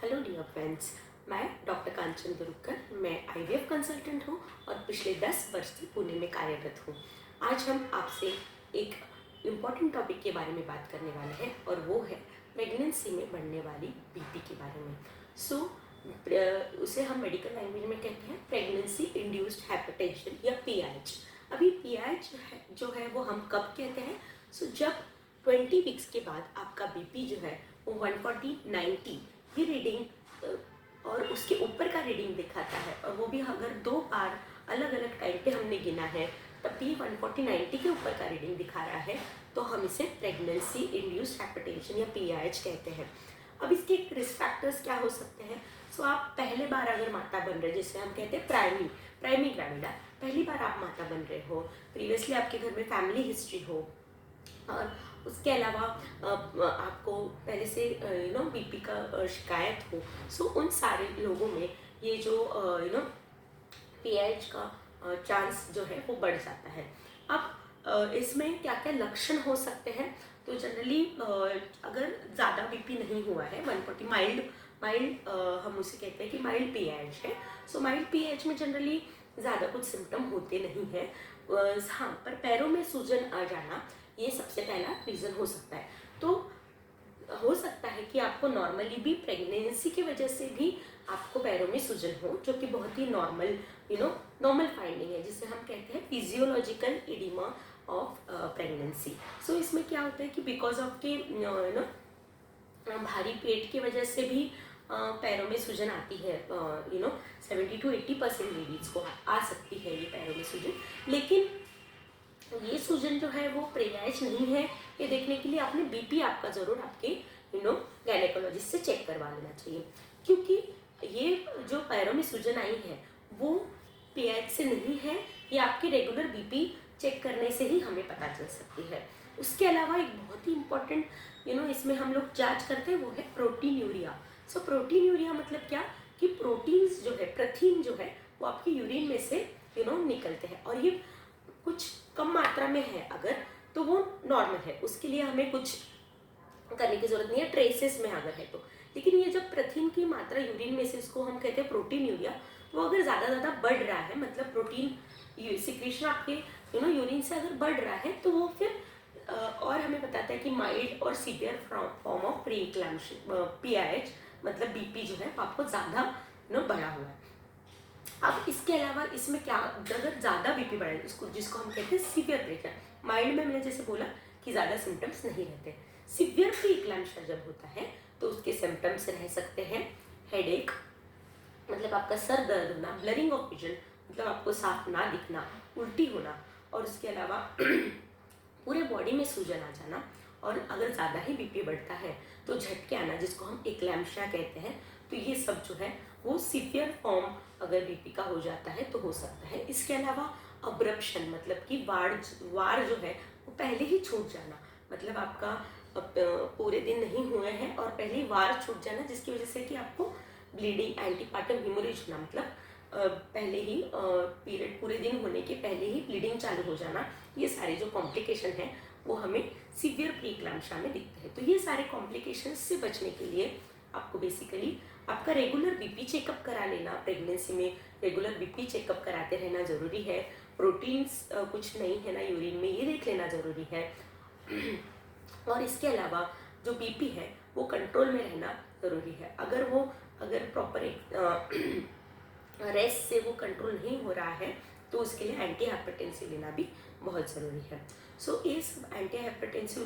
Hello dear friends, मैं doctor कांचन दुरुक्कर। मैं IVF consultant हूँ और पिछले 10 वर्ष से पुणे में कार्यरत हूँ। आज हम आपसे एक इम्पॉर्टेंट टॉपिक के बारे में बात करने वाले हैं और वो है प्रेगनेंसी में बढ़ने वाली बीपी के बारे में। उसे हम मेडिकल लैंग्वेज में कहते हैं प्रेगनेंसी इंड्यूस्ड हाइपरटेंशन या पीआईएच। अभी पीआईएच जो है वो हम कब कहते हैं? जब 20 वीक्स के बाद आपका बीपी जो है वो 140/90 ये रीडिंग और उसके ऊपर का रीडिंग दिखाता है, और वो भी अगर 2 बार अलग अलग टाइम पे हमने गिना है तब भी 140/90 के ऊपर का रीडिंग दिखा रहा है, तो हम इसे प्रेगनेंसी इंड्यूस्ड हाइपरटेंशन या पीआईएच कहते हैं। अब इसके रिस्क फैक्टर्स क्या हो सकते हैं? आप पहले बार अगर माता बन रहे, जिसे हम कहते हैं प्राइमी ग्राविडा, पहली बार आप माता बन रहे हो, प्रीवियसली आपके घर में फैमिली हिस्ट्री हो, और उसके अलावा आपको पहले से बीपी का शिकायत हो, उन सारे लोगों में ये जो पीएच का चांस जो है वो बढ़ जाता है। अब इसमें क्या क्या लक्षण हो सकते हैं? तो जनरली अगर ज़्यादा बीपी नहीं हुआ है, 140 माइल्ड हम उसे कहते हैं कि माइल्ड पीएच है। माइल्ड पीएच में जनरली ज़्यादा कुछ सिम्टम होते नहीं हैं। हाँ, पर पैरों में सूजन आ जाना ये सबसे पहला रीज़न हो सकता है। तो हो सकता है कि आपको नॉर्मली भी प्रेगनेंसी की वजह से भी आपको पैरों में सूजन हो, जो कि बहुत ही नॉर्मल फाइंडिंग है, जिसे हम कहते हैं फिजियोलॉजिकल इडिमा ऑफ प्रेगनेंसी। इसमें क्या होता है कि बिकॉज ऑफ के भारी पेट की वजह से भी पैरों में सूजन आती है। 70-80% लेडीज़ को आ सकती है ये पैरों में सूजन। लेकिन ये सूजन जो है वो पीआईएच नहीं है, ये देखने के लिए आपने बीपी आपका ज़रूर आपके गायनेकोलॉजिस्ट से चेक करवा लेना चाहिए, क्योंकि ये जो पैरों में सूजन आई है वो पीआईएच से नहीं है, ये आपके रेगुलर बीपी चेक करने से ही हमें पता चल सकती है। उसके अलावा एक बहुत ही इम्पोर्टेंट इसमें हम लोग जांच करते हैं वो है प्रोटीन्यूरिया। प्रोटीन्यूरिया मतलब क्या कि प्रोटीन्स जो है, प्रथिन जो है वो आपकी यूरिन में से निकलते हैं, और ये कुछ कम मात्रा में है अगर, तो वो नॉर्मल है, उसके लिए हमें कुछ करने की जरूरत नहीं है ट्रेसेस में अगर है तो। लेकिन ये जब प्रथिन की मात्रा यूरिन में से, इसको हम कहते हैं प्रोटीन्यूरिया, वो अगर ज़्यादा बढ़ रहा है, मतलब प्रोटीन सिक्रीशन आपके यूरिन से अगर बढ़ रहा है, तो वो फिर और हमें बताता है कि माइल्ड और severe form of preeclampsia PIH, मतलब बीपी जो है आपको ज़्यादा बढ़ा हुआ है। अब इसके अलावा इसमें क्या, अगर ज़्यादा बीपी बढ़े, जिसको हम कहते हैं सीवियर प्रेशर, माइल्ड में मैंने जैसे बोला कि ज़्यादा सिम्टम्स नहीं रहते। सीवियर प्री इक्लैम्शिया जब होता है तो उसके सिम्टम्स रह सकते हैं हेडेक, मतलब आपका सर दर्द होना, ब्लरिंग ऑफ विजन, मतलब आपको साफ ना दिखना, उल्टी होना, और उसके अलावा पूरे बॉडी में सूजन आ जाना, और अगर ज़्यादा ही बीपी बढ़ता है तो झटके आना, जिसको हम एक्लैम्शिया कहते हैं। तो ये सब जो है वो सीवियर फॉर्म अगर बीपी का हो जाता है तो हो सकता है। इसके अलावा अब्रप्शन, मतलब कि वार जो है वो पहले ही छूट जाना, मतलब आपका पूरे दिन नहीं हुए हैं और पहले ही वार छूट जाना, जिसकी वजह से कि आपको ब्लीडिंग, एंटीपार्टम हेमोरेज होना, मतलब पहले ही पीरियड पूरे दिन होने के पहले ही ब्लीडिंग चालू हो जाना, ये सारे जो कॉम्प्लिकेशन हैं वो हमें सीवियर प्री इक्लैम्शिया में दिखते हैं। तो ये सारे कॉम्प्लिकेशन से बचने के लिए आपको बेसिकली आपका रेगुलर बीपी चेकअप करा लेना, प्रेगनेंसी में रेगुलर बीपी चेकअप कराते रहना ज़रूरी है। प्रोटीन्स कुछ नहीं है ना यूरिन में, ये देख लेना ज़रूरी है। और इसके अलावा जो बीपी है वो कंट्रोल में रहना ज़रूरी है। अगर प्रॉपर रेस्ट से वो कंट्रोल नहीं हो रहा है तो उसके लिए एंटी हाइपरटेंसिव लेना भी बहुत ज़रूरी है। इस एंटी हाइपरटेंसिव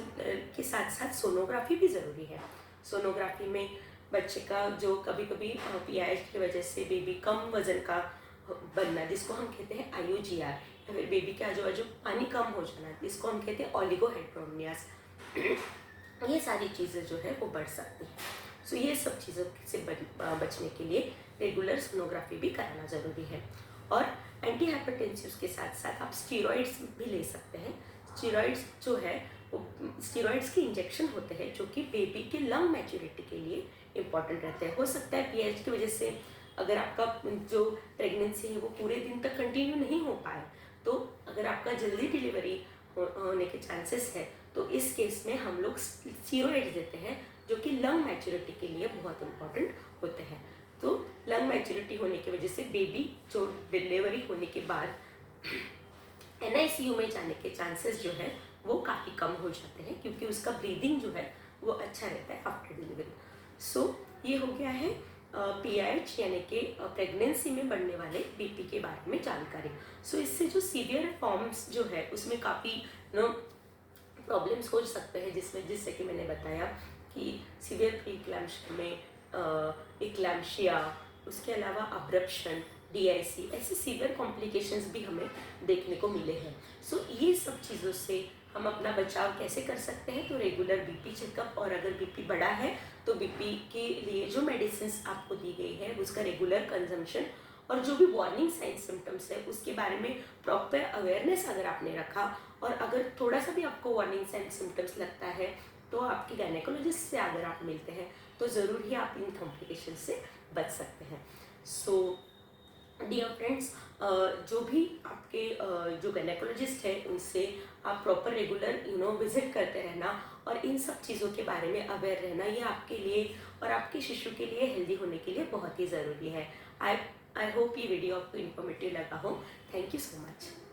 के साथ साथ सोनोग्राफी भी ज़रूरी है। सोनोग्राफी में बच्चे का जो कभी कभी पीआईएच की वजह से बेबी कम वजन का बनना, जिसको हम कहते हैं आईयूजीआर, या फिर बेबी का जो पानी कम हो जाना, जिसको हम कहते हैं ओलिगोहाइड्रोनियास, ये सारी चीज़ें जो है वो बढ़ सकती हैं। ये सब चीज़ों से बचने के लिए रेगुलर सोनोग्राफी भी कराना ज़रूरी है। और एंटी हाइपरटेंसिव के साथ साथ आप स्टीरॉइड्स भी ले सकते हैं। स्टीरॉइड्स जो है वो स्टीरॉइड्स के इंजेक्शन होते हैं जो कि बेबी के लंग मैच्योरिटी के लिए इम्पॉर्टेंट रहते हैं। हो सकता है पीएच की वजह से अगर आपका जो प्रेगनेंसी है वो पूरे दिन तक कंटिन्यू नहीं हो पाए, तो अगर आपका जल्दी डिलीवरी होने के चांसेस है तो इस केस में हम लोग स्टीरॉइड्स देते हैं जो कि लंग मैच्योरिटी के लिए बहुत इंपॉर्टेंट होते हैं। तो लंग मैच्योरिटी होने की वजह से बेबी जो डिलीवरी होने के बाद NICU में जाने के चांसेस जो है वो काफ़ी कम हो जाते हैं, क्योंकि उसका ब्रीदिंग जो है वो अच्छा रहता है आफ्टर डिलीवरी। सो ये हो गया है PIH यानी कि प्रेगनेंसी में बढ़ने वाले BP के बारे में जानकारी। सो इससे जो सीवियर फॉर्म्स जो है उसमें काफ़ी प्रॉब्लम्स हो सकते हैं, जिससे कि मैंने बताया कि सीवियर प्री इक्लैम्शिया में इक्लैम्शिया, उसके अलावा अब्रप्शन, DIC, ऐसे सीवियर कॉम्प्लिकेशंस भी हमें देखने को मिले हैं। सो ये सब चीज़ों से हम अपना बचाव कैसे कर सकते हैं, तो रेगुलर BP चेकअप, और अगर BP बढ़ा है तो BP के लिए जो मेडिसिन आपको दी गई है उसका रेगुलर कंजम्पशन, और जो भी वार्निंग साइन सिम्टम्स है उसके बारे में प्रॉपर अवेयरनेस अगर आपने रखा, और अगर थोड़ा सा भी आपको वार्निंग साइन सिम्टम्स लगता है तो आपके गायनेकोलॉजिस्ट से अगर आप मिलते हैं तो ज़रूर ही आप इन कॉम्प्लिकेशन से बच सकते हैं। सो डियर फ्रेंड्स, जो भी आपके जो गायनेकोलॉजिस्ट है उनसे आप प्रॉपर रेगुलर विजिट करते रहना, और इन सब चीज़ों के बारे में अवेयर रहना, ये आपके लिए और आपके शिशु के लिए हेल्दी होने के लिए बहुत ही ज़रूरी है। आई होप ये वीडियो आपको इन्फॉर्मेटिव लगा हो। Thank you so much.